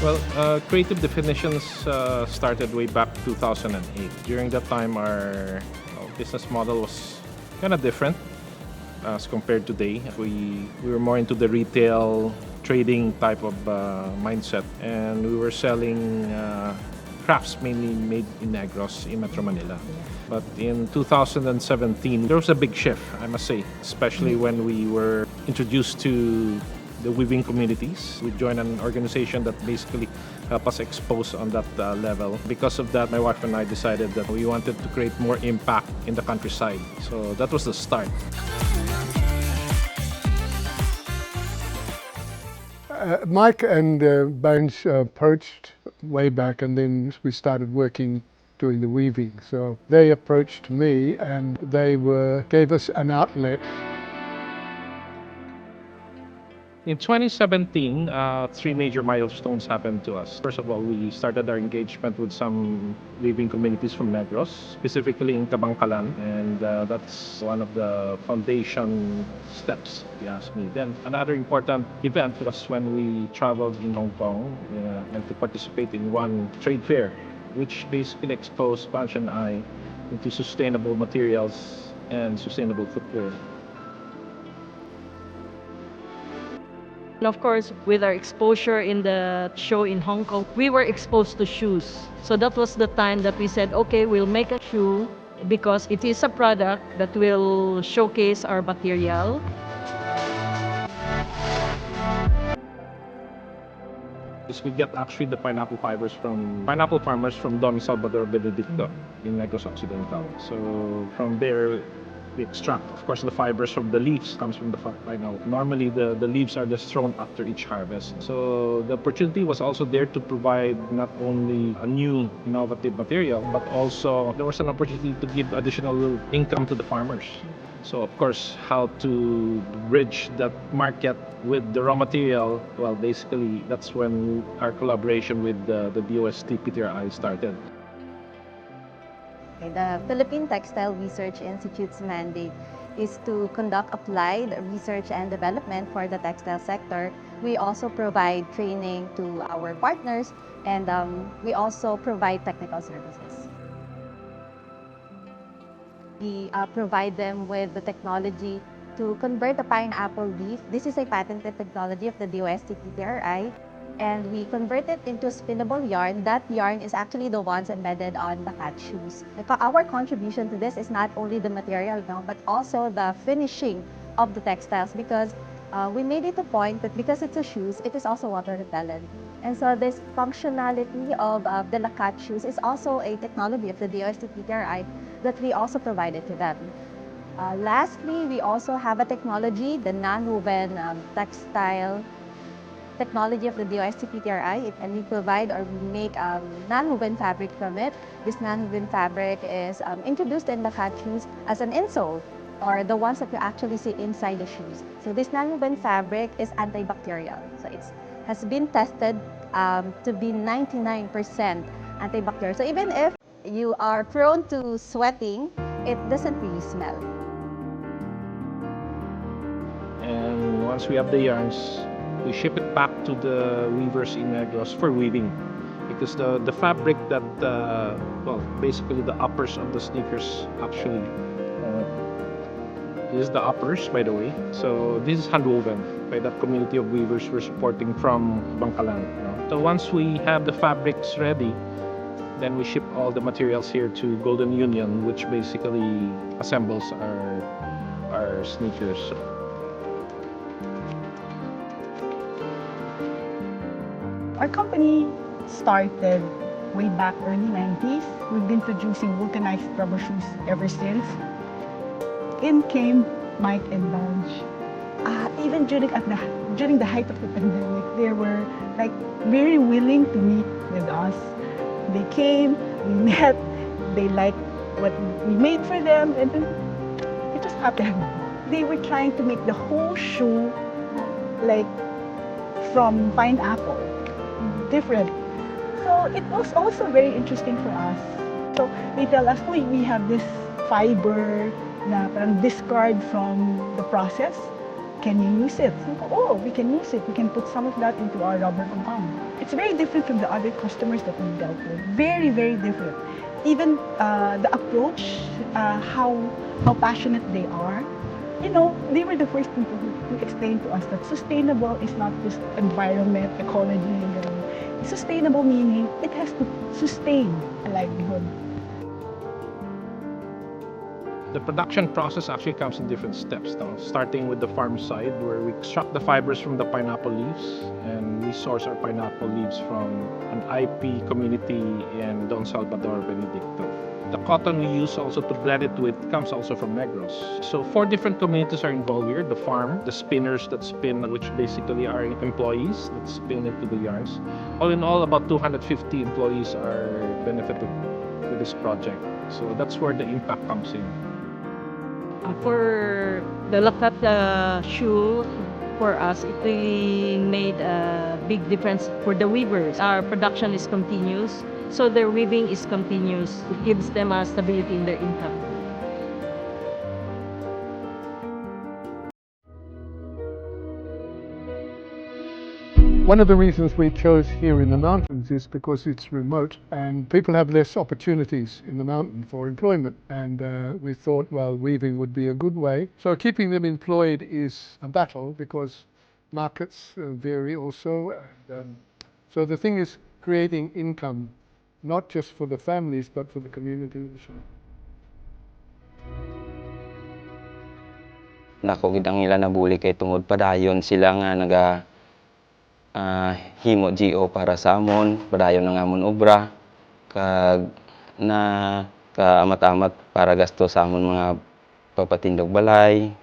Well, Creative Definitions started way back 2008. During that time, our business model was kind of different as compared today. We were more into the retail trading type of mindset, and we were selling crafts mainly made in Negros in Metro Manila. But in 2017, there was a big shift, I must say, especially when we were introduced to the weaving communities. We joined an organization that basically helped us expose on that level. Because of that, my wife and I decided that we wanted to create more impact in the countryside. So that was the start. Mike and Bones approached way back, and then we started working doing the weaving. So they approached me, and they gave us an outlet. In 2017, three major milestones happened to us. First of all, we started our engagement with some weaving communities from Negros, specifically in Kabangkalan, and that's one of the foundation steps, if you ask me. Then another important event was when we traveled in Hong Kong and to participate in one trade fair, which basically exposed Punch and I into sustainable materials and sustainable footwear. And of course, with our exposure in the show in Hong Kong, we were exposed to shoes. So that was the time that we said, okay, we'll make a shoe because it is a product that will showcase our material. We get actually the pineapple fibers from pineapple farmers from Don Salvador Benedicto in Negros Occidental. So from there, we extract, of course, the fibers from the leaves comes from the pineapple. Normally, the leaves are just thrown after each harvest. So the opportunity was also there to provide not only a new innovative material, but also there was an opportunity to give additional income to the farmers. So of course, how to bridge that market with the raw material, well, basically, that's when our collaboration with the DOST PTRI started. The Philippine Textile Research Institute's mandate is to conduct applied research and development for the textile sector. We also provide training to our partners, and we also provide technical services. We provide them with the technology to convert a pineapple leaf. This is a patented technology of the DOST PTRI. And we convert it into spinnable yarn. That yarn is actually the ones embedded on the cat shoes. Our contribution to this is not only the material now, but also the finishing of the textiles, because we made it a point that because it's a shoes, it is also water repellent. And so this functionality of the Lacat shoes is also a technology of the DOST PTRI that we also provided to them. Lastly, we also have a technology, the nonwoven textile technology of the DOST PTRI, and we provide or we make nonwoven fabric from it. This nonwoven fabric is introduced in the cat shoes as an insole, or the ones that you actually see inside the shoes. So this nonwoven fabric is antibacterial. So it has been tested to be 99% antibacterial. So even if you are prone to sweating, it doesn't really smell. And once we have the yarns, we ship it back to the weavers in Negros for weaving, because the fabric that well, basically the uppers of the sneakers actually this is the uppers, by the way. So this is handwoven by that community of weavers we're supporting from Bangkalan. So once we have the fabrics ready, then we ship all the materials here to Golden Union, which basically assembles our sneakers. Our company started way back early 90s. We've been producing vulcanized rubber shoes ever since. In came Mike and Bunch. Even during the height of the pandemic, they were like very willing to meet with us. They came, we met, they liked what we made for them, and then it just happened. They were trying to make the whole shoe like from pineapple. Different. So it was also very interesting for us. So they tell us, oh, we have this fiber na parang discard from the process. can you use it? Oh, we can use it. We can put some of that into our rubber compound. It's very different from the other customers that we've dealt with. Very, very different. Even the approach, how passionate they are. You know, they were the first people who explained to us that sustainable is not just environment, ecology, and sustainable meaning it has to sustain a livelihood. The production process actually comes in different steps now, starting with the farm side where we extract the fibers from the pineapple leaves and we source our pineapple leaves from an IP community in Don Salvador, Benedicto. The cotton we use also to blend it with comes also from Negros. So 4 different communities are involved here. The farm, the spinners that spin, which basically are employees that spin into the yarns. All in all, about 250 employees are benefited with this project. So that's where the impact comes in. For the Lakata shoe, for us, it really made a big difference for the weavers. Our production is continuous, so their weaving is continuous. It gives them a stability in their income. One of the reasons we chose here in the mountains is because it's remote and people have less opportunities in the mountain for employment. And we thought, well, weaving would be a good way. So keeping them employed is a battle because markets vary also. And, so the thing is creating income, not just for the families, but for the community. Nakugid ang ila nabuli kay tungod padayon sila nga himo GO para sa amon, padayon ng amon obra kag na kaamat-amat para gasto sa amon mga papatindog balay.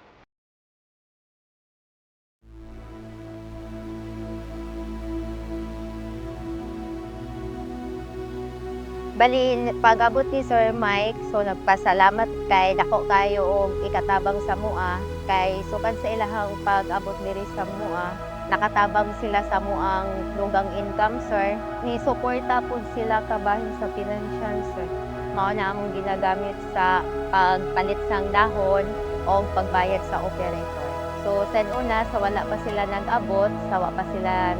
Bali, pag-abot ni Sir Mike, so nagpasalamat kay dako kayo og ikatabang sa mua kay sukan sa ilahang pag-abot diri sa mua, nakatabang sila sa muang dugang income, sir. Ni suporta pud sila kabahin sa financial, sir. Mao na among ginagamit sa pagpalit sang dahon o pagbayad sa operator. So sa una, sa wala pa sila nag-abot, sa wala pa sila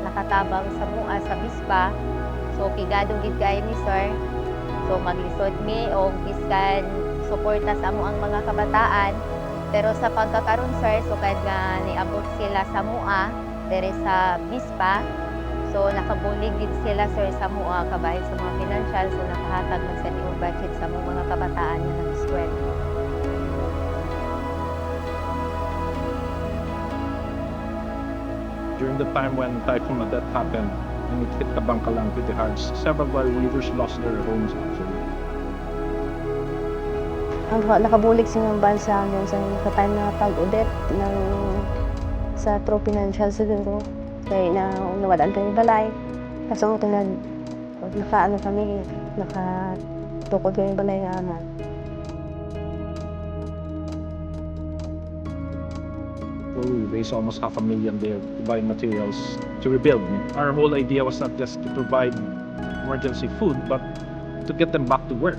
nakatabang sa mua sa bispa. So, pigado gid kay ni sir. So, maglisod mi o biskan suporta sa amo ang mga kabataan. Pero sa pagkakaroon, sir, so kad nga niabot sila sa mua, dere sa bispa. So, nakabulig gid sila, sir, sa mua kabahin sa mga financial. So, nakahatag man sa niong budget sa mga kabataan nga nag-eskwela. During the time when Typhoon Odette happened, and it hit Kabangkalan pretty hard, several of our weavers lost their homes actually. Nakabulig silang bansa hanggang sa time na pag-udet sa True Financial siguro. Kaya nawalan kami balay. Kasi kung kami, nakatukod kami balay nga. We raised almost $500,000 there to buy materials to rebuild. Our whole idea was not just to provide emergency food, but to get them back to work.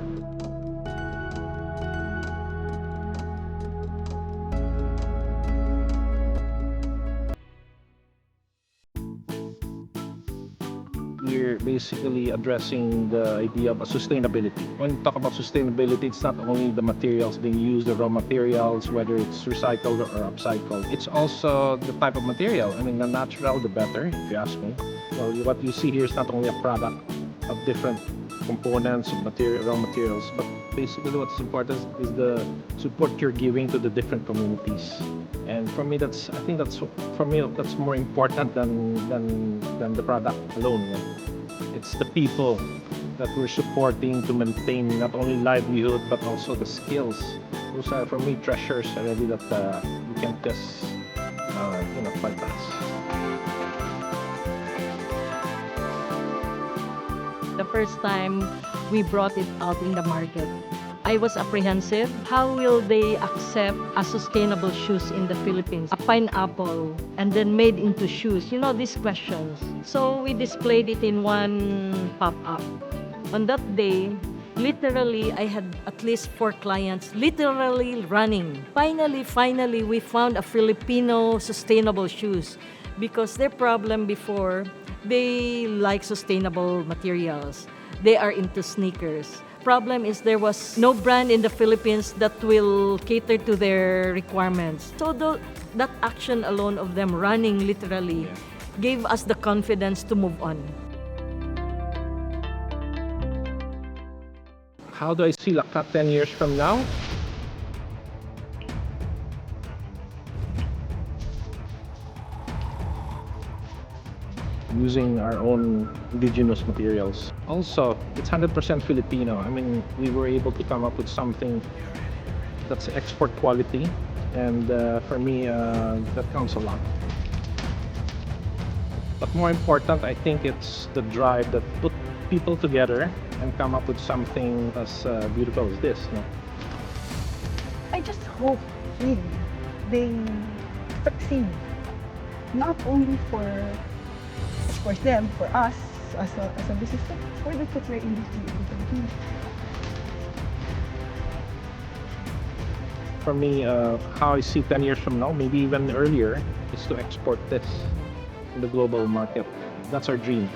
We're basically addressing the idea of sustainability. When you talk about sustainability, it's not only the materials being used, the raw materials, whether it's recycled or upcycled. It's also the type of material. I mean, the natural, the better, if you ask me. Well, what you see here is not only a product of different components of raw materials, but basically what's important is the support you're giving to the different communities. And for me, that's more important than the product alone. Yeah. It's the people that we're supporting to maintain not only livelihood but also the skills. Those are, for me, treasures already that you can't just bypass. The first time we brought it out in the market, I was apprehensive. How will they accept a sustainable shoes in the Philippines? A pineapple and then made into shoes. You know, these questions. So we displayed it in one pop-up. On that day, Literally, I had at least 4 clients literally running. Finally, we found a Filipino sustainable shoes because their problem before, they like sustainable materials. They are into sneakers. Problem is there was no brand in the Philippines that will cater to their requirements. So that action alone of them running literally gave us the confidence to move on. How do I see Lakat 10 years from now? Using our own indigenous materials. Also, it's 100% Filipino. I mean, we were able to come up with something that's export quality, and for me, that counts a lot. But more important, I think it's the drive that put people together and come up with something as beautiful as this. No? I just hope really they succeed. Not only for, of course, them, for us as a business, but for the footwear industry in the Philippines. For me, how I see 10 years from now, maybe even earlier, is to export this in the global market. That's our dream.